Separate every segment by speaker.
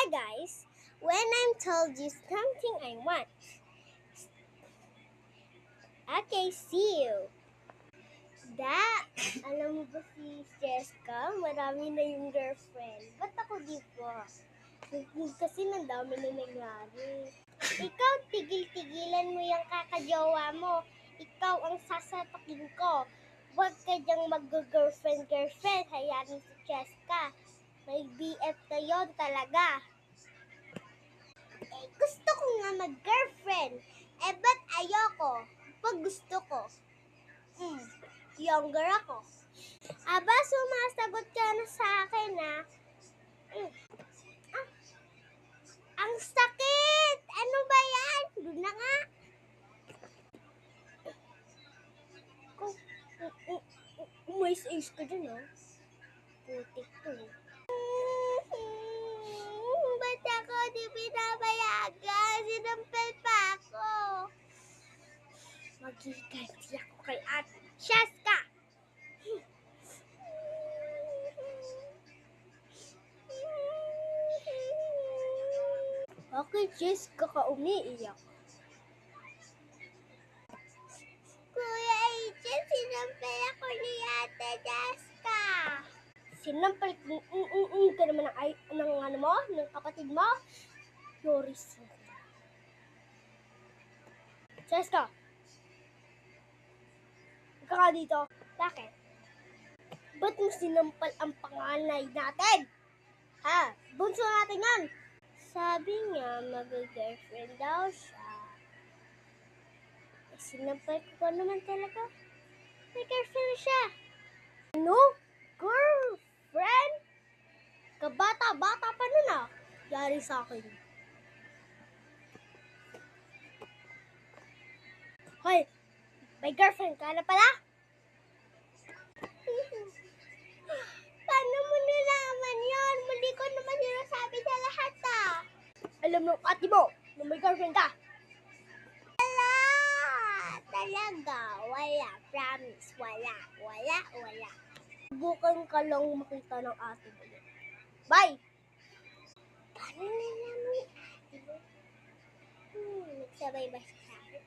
Speaker 1: Hi guys! When I'm told you something I want. Okay, see you. Alam mo ba si Jessica? Marami na yung girlfriend. Ba't ako di pa? Kasi nandami na nangyari. Ikaw, tigil-tigilan mo yung kakajowa mo. Ikaw ang sasapakin ko. Huwag ka dyang mag-girlfriend. Hayaan mo si Jessica. May BF na yun talaga. Gusto ko nga mag-girlfriend. Ba't ayoko? Pag gusto ko. Younger ako. Aba, sumasagot ka na sa akin, ha? Ang sakit! Ano ba yan? Doon na nga. Umayos-ayos ka dyan, ha? Putik to. Ba't ako di pinapayagan? Sinampal pa ako. Magiganti ako kay Ate Jessica. Bakit Jessica ka umiiyak? Kuya Agent, sinampal ako ni Ate Jessica. Sinampal ka naman ng ano mo? Ng kapatid mo? Yoris. Jessica! Ika ka dito. Bakit? Ba't mo sinampal ang panganay natin? Ha? Bunso natin yan! Sabi niya, mag-girlfriend daw siya. Sinampal ko naman talaga. May girlfriend siya. Ano? Girlfriend? Kabata-bata pa nun ah. Yari sa akin. Hoy! May girlfriend ka na pala? Paano mo nalaman yun? Muli ko naman sinasabi sa lahat ah. Alam mo, ate mo, na may girlfriend ka. Wala! Talaga, wala. Promise, wala. Subukan ka lang makita ng ate mo. Bye! Paano nalaman yung ate mo? Nagsabay ba siya sa akin?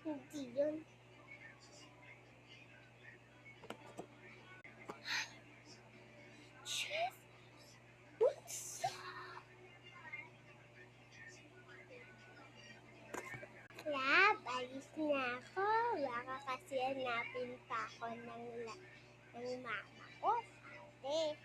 Speaker 1: Hindi yun. Chef, what's up? Lab, alis na ako. Baka kasi hanapin pa ako ng mama ko. Ate.